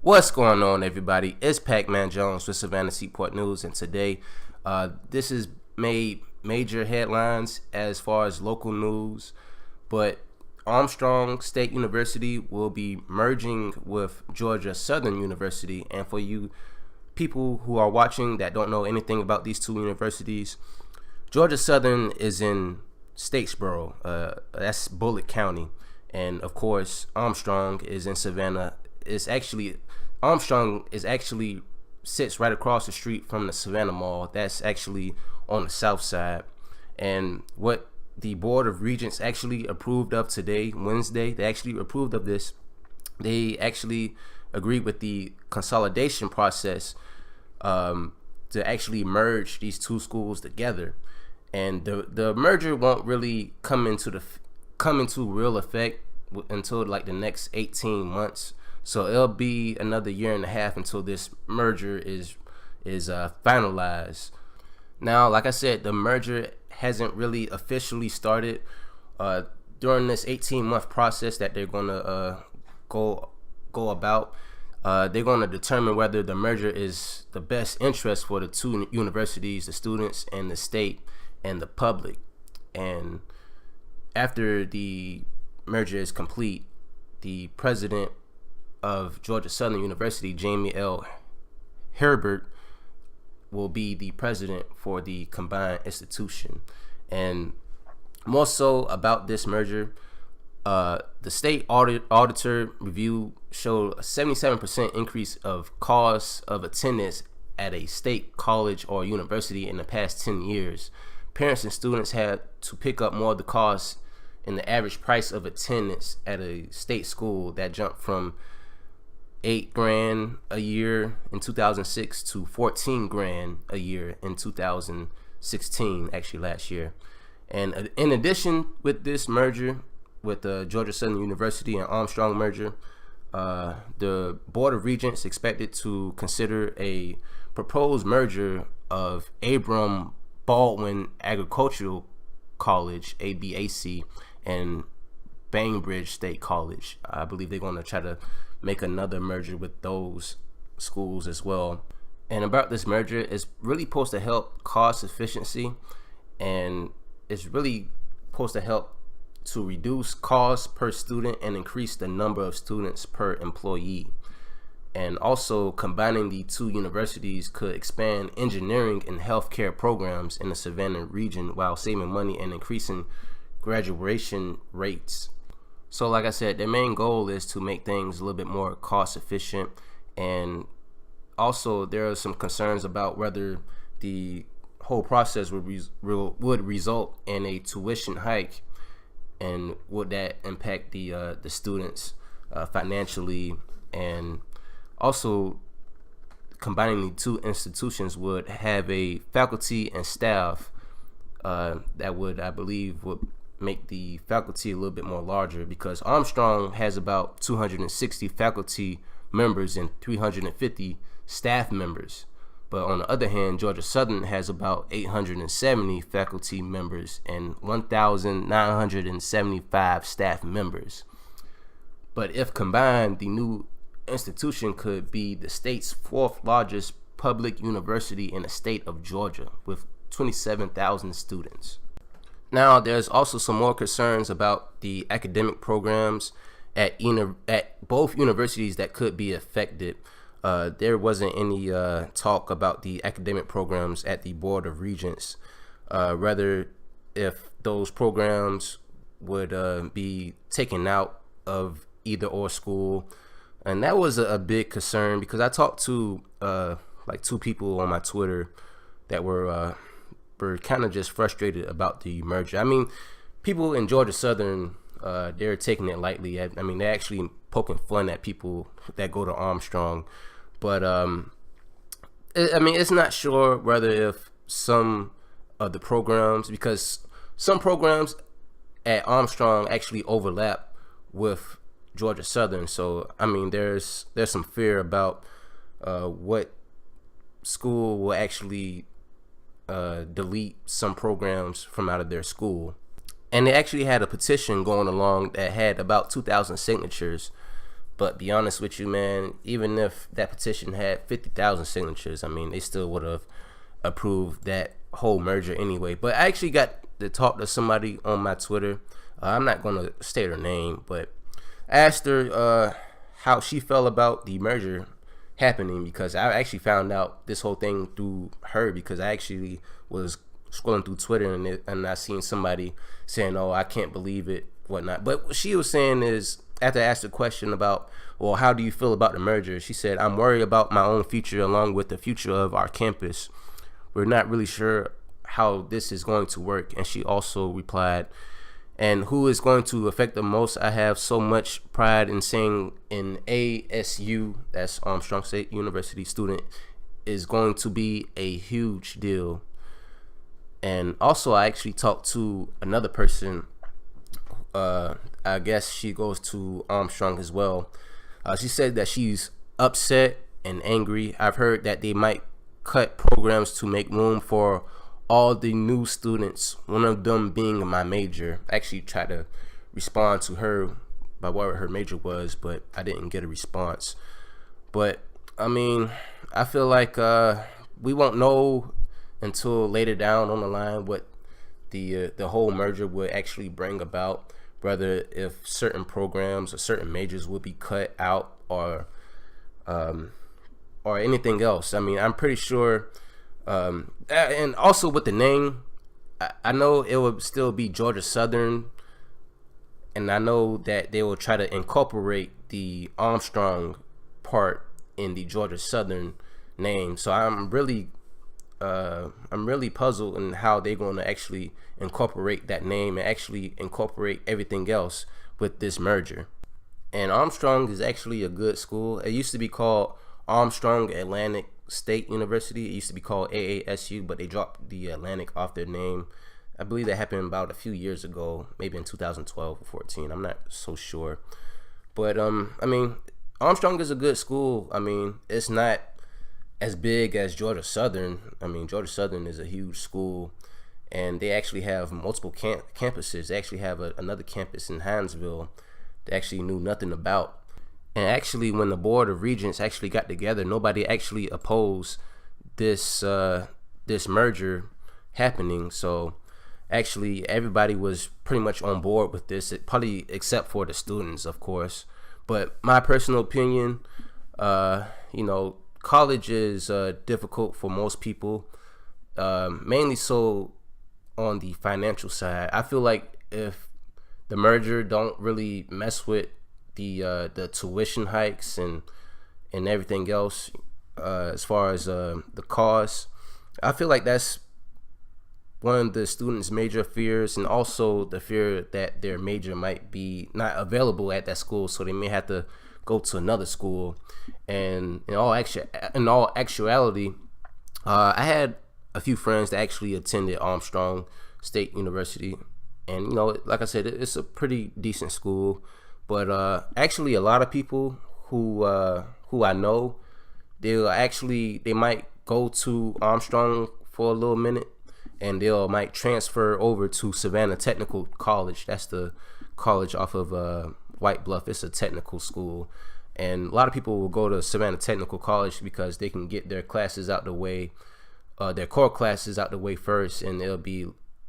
What's going on, everybody? It's Pac-Man Jones with Savannah Seaport News, and today this has made major headlines as far as local news, but Armstrong State University will be merging with Georgia Southern University. And for you people who are watching that don't know anything about these two universities, Georgia Southern is in Statesboro, that's Bullitt County, and of course Armstrong is in Savannah. Armstrong is actually sits right across the street from the Savannah Mall. That's actually on the south side. And what the Board of Regents actually approved of today, Wednesday, they actually approved of this. They actually agreed with the consolidation process to actually merge these two schools together. And the merger won't really come into real effect until like the next 18 months. So it'll be another year and a half until this merger is finalized. Now, like I said, the merger hasn't really officially started. During this 18-month process that they're gonna go about, they're gonna determine whether the merger is the best interest for the two universities, the students, and the state and the public. And after the merger is complete, the president of Georgia Southern University, Jamie L. Herbert, will be the president for the combined institution. And more so about this merger, the state auditor review showed a 77% increase of costs of attendance at a state college or university in the past 10 years. Parents and students had to pick up more of the costs in the average price of attendance at a state school that jumped from $8,000 a year in 2006 to $14,000 a year in 2016, actually last year. And in addition, with this merger, with the Georgia Southern University and Armstrong merger, the Board of Regents expected to consider a proposed merger of Abram Baldwin Agricultural College, ABAC, and Bainbridge State College. I believe they're going to try to make another merger with those schools as well. And about this merger, it's really supposed to help cost efficiency, and it's really supposed to help to reduce costs per student and increase the number of students per employee. And also, combining the two universities could expand engineering and healthcare programs in the Savannah region while saving money and increasing graduation rates. So like I said, their main goal is to make things a little bit more cost efficient. And also there are some concerns about whether the whole process would result in a tuition hike, and would that impact the students financially. And also, combining the two institutions would have a faculty and staff that would, I believe, would make the faculty a little bit more larger, because Armstrong has about 260 faculty members and 350 staff members. But on the other hand, Georgia Southern has about 870 faculty members and 1,975 staff members. But if combined, the new institution could be the state's fourth largest public university in the state of Georgia, with 27,000 students. Now, there's also some more concerns about the academic programs at both universities that could be affected. There wasn't any talk about the academic programs at the Board of Regents, rather if those programs would be taken out of either or school. And that was a big concern, because I talked to like two people on my Twitter that were kind of just frustrated about the merger. I mean, people in Georgia Southern, they're taking it lightly. I mean, they're actually poking fun at people that go to Armstrong. But I mean, it's not sure whether if some of the programs, because some programs at Armstrong actually overlap with Georgia Southern. So I mean, there's some fear about what school will actually delete some programs from out of their school. And they actually had a petition going along that had about 2,000 signatures But be honest with you, man, even if that petition had 50,000 signatures, I mean, they still would have approved that whole merger anyway. But I actually got to talk to somebody on my Twitter. I'm not going to state her name, but I asked her how she felt about the merger happening, because I actually found out this whole thing through her, because I actually was scrolling through Twitter and I seen somebody saying, "Oh, I can't believe it," whatnot. But what she was saying is, after I asked a question about, well, how do you feel about the merger? She said, "I'm worried about my own future along with the future of our campus. We're not really sure how this is going to work." And she also replied, "And who is going to affect the most? I have so much pride in saying an ASU, that's Armstrong State University student, is going to be a huge deal." And also, I actually talked to another person. I guess she goes to Armstrong as well. She said that she's upset and angry. I've heard that they might cut programs to make room for all the new students, one of them being my major. I actually tried to respond to her by what her major was, but I didn't get a response. But I mean, I feel like we won't know until later down on the line what the whole merger would actually bring about, whether if certain programs or certain majors will be cut out or anything else. I mean, I'm pretty sure. And also with the name, I know it would still be Georgia Southern, and I know that they will try to incorporate the Armstrong part in the Georgia Southern name. So I'm really puzzled in how they're going to actually incorporate that name and actually incorporate everything else with this merger. And Armstrong is actually a good school. It used to be called Armstrong State University. It used to be called AASU, but they dropped the Atlantic off their name. I believe that happened about a few years ago, maybe in 2012 or 14. I'm not so sure. But I mean, Armstrong is a good school. I mean, it's not as big as Georgia Southern. I mean, Georgia Southern is a huge school, and they actually have multiple campuses. They actually have another campus in Hinesville they actually knew nothing about. And actually, when the Board of Regents actually got together, nobody actually opposed this merger happening. So actually, everybody was pretty much on board with this, probably except for the students, of course. But my personal opinion, college is difficult for most people, mainly so on the financial side. I feel like if the merger don't really mess with the tuition hikes and everything else, as far as the cost, I feel like that's one of the students' major fears, and also the fear that their major might be not available at that school, so they may have to go to another school. And in all actuality, I had a few friends that actually attended Armstrong State University, and like I said, it's a pretty decent school. But actually, a lot of people who I know, they might go to Armstrong for a little minute, and might transfer over to Savannah Technical College. That's the college off of White Bluff. It's a technical school, and a lot of people will go to Savannah Technical College because they can get their classes out the way, their core classes out the way first, and it'll be,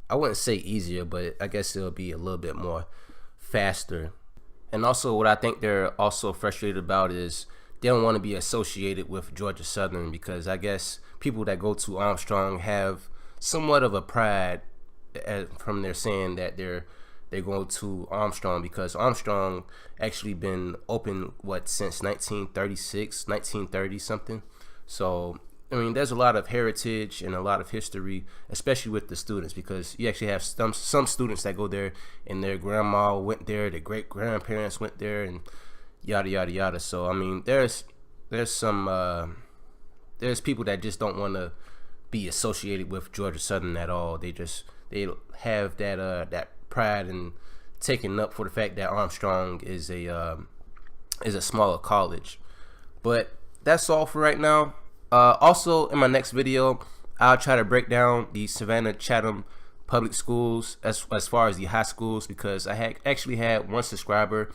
I wouldn't say easier, but I guess it'll be a little bit more faster. And also, what I think they're also frustrated about is they don't want to be associated with Georgia Southern, because I guess people that go to Armstrong have somewhat of a pride from their saying that they're going to Armstrong, because Armstrong actually been open since 1930 something. So I mean, there's a lot of heritage and a lot of history, especially with the students, because you actually have some students that go there and their grandma went there, their great grandparents went there, and yada yada yada. So I mean, there's people that just don't want to be associated with Georgia Southern at all. They have that pride and taking up for the fact that Armstrong is a smaller college. But that's all for right now. Also, in my next video, I'll try to break down the Savannah Chatham public schools as far as the high schools, because I actually had one subscriber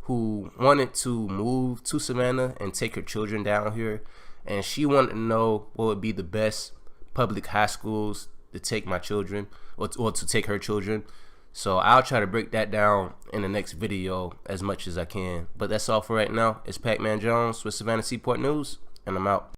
who wanted to move to Savannah and take her children down here, and she wanted to know what would be the best public high schools to take my children, or to take her children. So I'll try to break that down in the next video as much as I can. But that's all for right now. It's Pac-Man Jones with Savannah Seaport News, and I'm out.